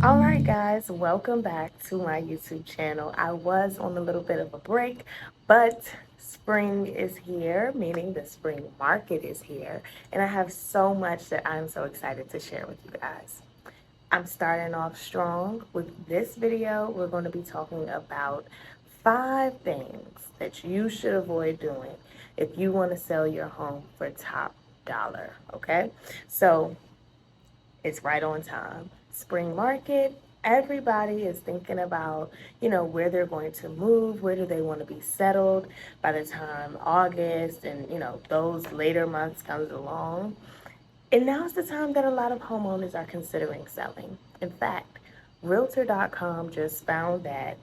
Alright guys, welcome back to my YouTube channel. I was on a little bit of a break, but spring is here, meaning the spring market is here, and I have so much that I'm so excited to share with you guys. I'm starting off strong. With this video, we're going to be talking about 5 things that you should avoid doing if you want to sell your home for top dollar, okay? So it's right on time. Spring market, everybody is thinking about, where they're going to move, where do they want to be settled by the time August and, those later months comes along. And now's the time that a lot of homeowners are considering selling. In fact, Realtor.com just found that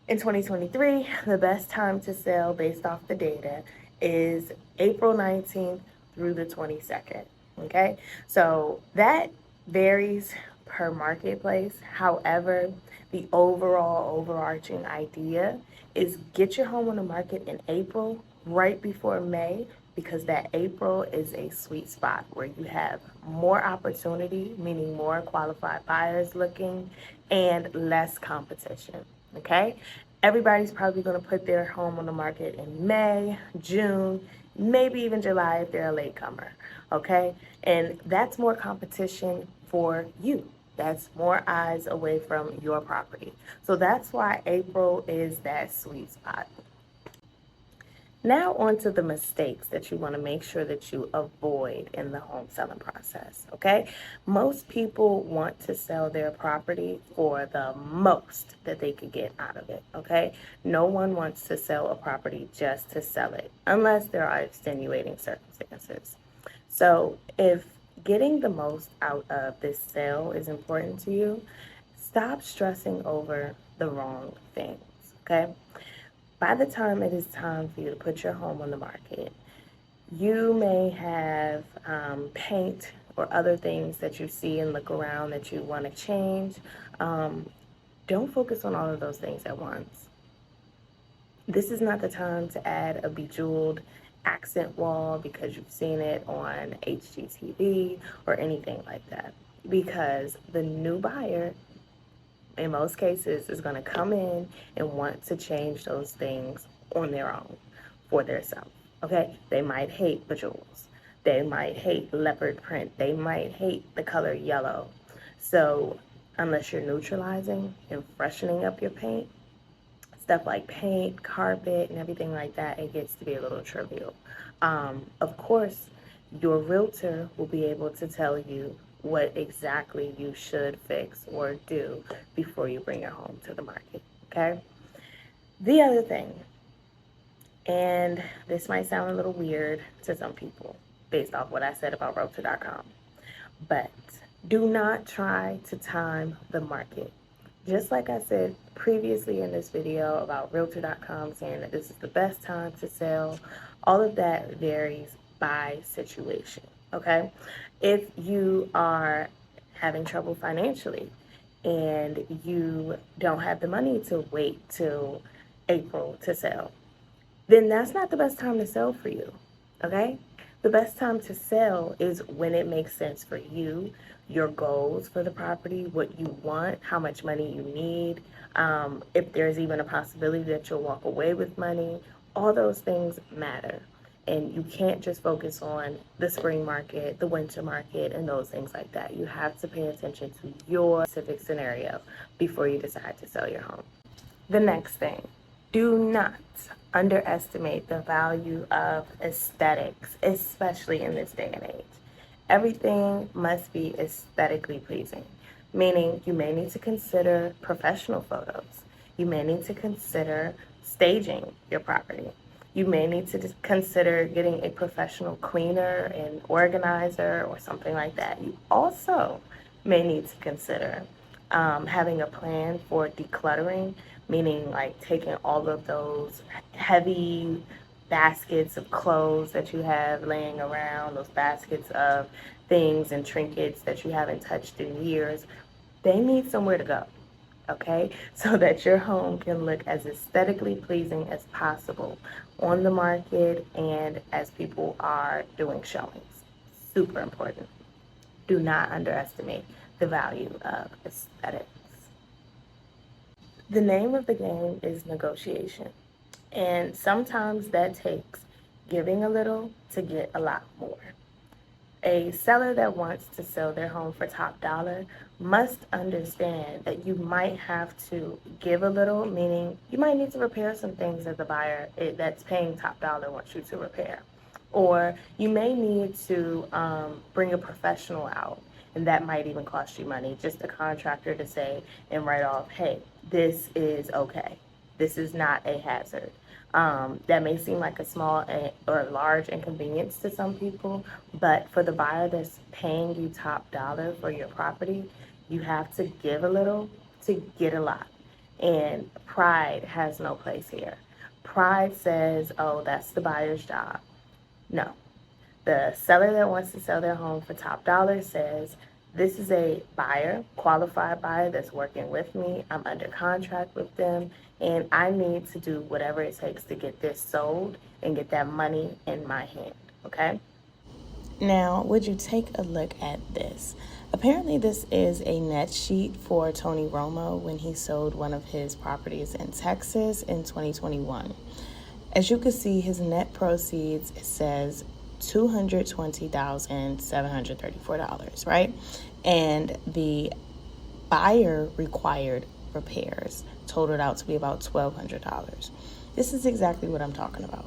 in 2023, the best time to sell based off the data is April 19th through the 22nd. Okay, so that varies per marketplace. However, the overarching idea is get your home on the market in April, right before May, because that April is a sweet spot where you have more opportunity, meaning more qualified buyers looking, and less competition. Okay, everybody's probably going to put their home on the market in May, June, maybe even July if they're a latecomer. Okay, and that's more competition for you. That's more eyes away from your property. So that's why April is that sweet spot. Now on to the mistakes that you want to make sure that you avoid in the home selling process, okay? Most people want to sell their property for the most that they could get out of it, okay? No one wants to sell a property just to sell it, unless there are extenuating circumstances. So if getting the most out of this sale is important to you, stop stressing over the wrong things, okay? By the time it is time for you to put your home on the market, you may have paint or other things that you see and look around that you want to change. Don't focus on all of those things at once. This is not the time to add a bejeweled accent wall because you've seen it on HGTV or anything like that. Because the new buyer, in most cases, is going to come in and want to change those things on their own for themselves. Okay, they might hate bejewels, they might hate leopard print, they might hate the color yellow. So unless you're neutralizing and freshening up your paint, stuff like paint, carpet, and everything like that, it gets to be a little trivial. Of course, your realtor will be able to tell you what exactly you should fix or do before you bring your home to the market, okay? The other thing, and this might sound a little weird to some people based off what I said about Realtor.com, but do not try to time the market. Just like I said previously in this video about Realtor.com saying that this is the best time to sell, all of that varies by situation, okay? If you are having trouble financially and you don't have the money to wait till April to sell, then that's not the best time to sell for you, okay? The best time to sell is when it makes sense for you, your goals for the property, what you want, how much money you need, if there's even a possibility that you'll walk away with money. All those things matter. And you can't just focus on the spring market, the winter market, and those things like that. You have to pay attention to your specific scenario before you decide to sell your home. The next thing, do not underestimate the value of aesthetics, especially in this day and age. Everything must be aesthetically pleasing, meaning you may need to consider professional photos. You may need to consider staging your property. You may need to consider getting a professional cleaner and organizer or something like that. You also may need to consider having a plan for decluttering, meaning like taking all of those heavy baskets of clothes that you have laying around, those baskets of things and trinkets that you haven't touched in years. They need somewhere to go, okay? So that your home can look as aesthetically pleasing as possible on the market and as people are doing showings. Super important. Do not underestimate the value of aesthetics. The name of the game is negotiation, and sometimes that takes giving a little to get a lot more. A seller that wants to sell their home for top dollar must understand that you might have to give a little, meaning you might need to repair some things that the buyer that's paying top dollar wants you to repair. Or you may need to bring a professional out, and that might even cost you money. Just a contractor to say and write off, hey, this is okay. This is not a hazard. That may seem like a small or large inconvenience to some people, but for the buyer that's paying you top dollar for your property, you have to give a little to get a lot. And pride has no place here. Pride says, oh, that's the buyer's job. No. The seller that wants to sell their home for top dollar says, this is a buyer, qualified buyer that's working with me. I'm under contract with them, and I need to do whatever it takes to get this sold and get that money in my hand, okay? Now, would you take a look at this? Apparently, this is a net sheet for Tony Romo when he sold one of his properties in Texas in 2021. As you can see, his net proceeds, it says $220,734, right? And the buyer required repairs totaled out to be about $1,200. This is exactly what I'm talking about.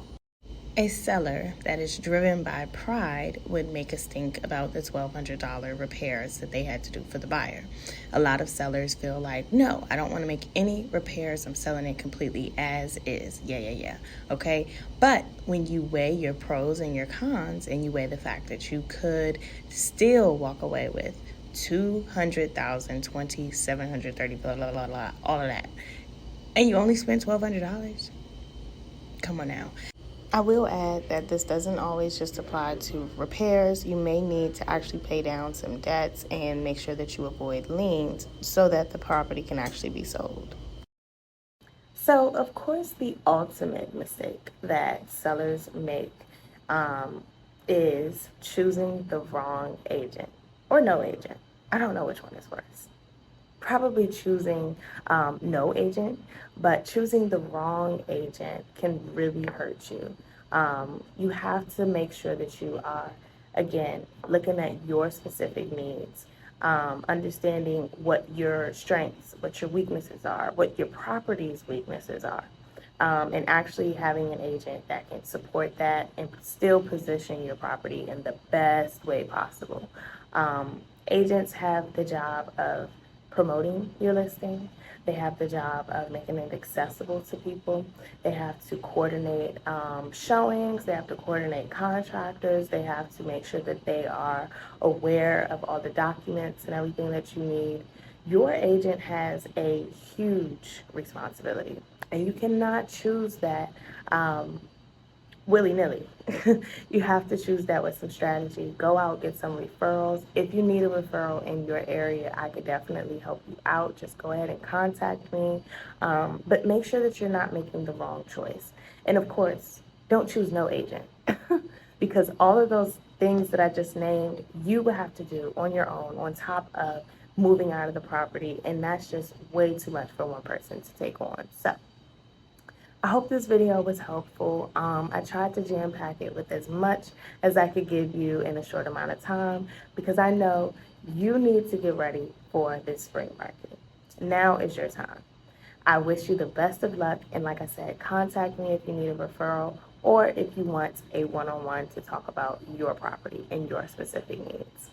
A seller that is driven by pride would make us think about the $1,200 repairs that they had to do for the buyer. A lot of sellers feel like, no, I don't want to make any repairs. I'm selling it completely as is. Yeah. Okay. But when you weigh your pros and your cons, and you weigh the fact that you could still walk away with $200,020,730, blah, blah, blah, blah, all of that, and you only spent $1,200, come on now. I will add that this doesn't always just apply to repairs. You may need to actually pay down some debts and make sure that you avoid liens so that the property can actually be sold. So, of course, the ultimate mistake that sellers make is choosing the wrong agent or no agent. I don't know which one is worse. Probably choosing no agent, but choosing the wrong agent can really hurt you. You have to make sure that you are, again, looking at your specific needs, understanding what your strengths, what your weaknesses are, what your property's weaknesses are, and actually having an agent that can support that and still position your property in the best way possible. Agents have the job of promoting your listing. They have the job of making it accessible to people. They have to coordinate showings. They have to coordinate contractors. They have to make sure that they are aware of all the documents and everything that you need. Your agent has a huge responsibility, and you cannot choose that willy-nilly. You have to choose that with some strategy. Go out, get some referrals. If you need a referral in your area, I could definitely help you out. Just go ahead and contact me. But make sure that you're not making the wrong choice. And of course, don't choose no agent because all of those things that I just named, you will have to do on your own on top of moving out of the property. And that's just way too much for one person to take on. So I hope this video was helpful. I tried to jam pack it with as much as I could give you in a short amount of time because I know you need to get ready for this spring market. Now is your time. I wish you the best of luck, and like I said, contact me if you need a referral or if you want a one-on-one to talk about your property and your specific needs.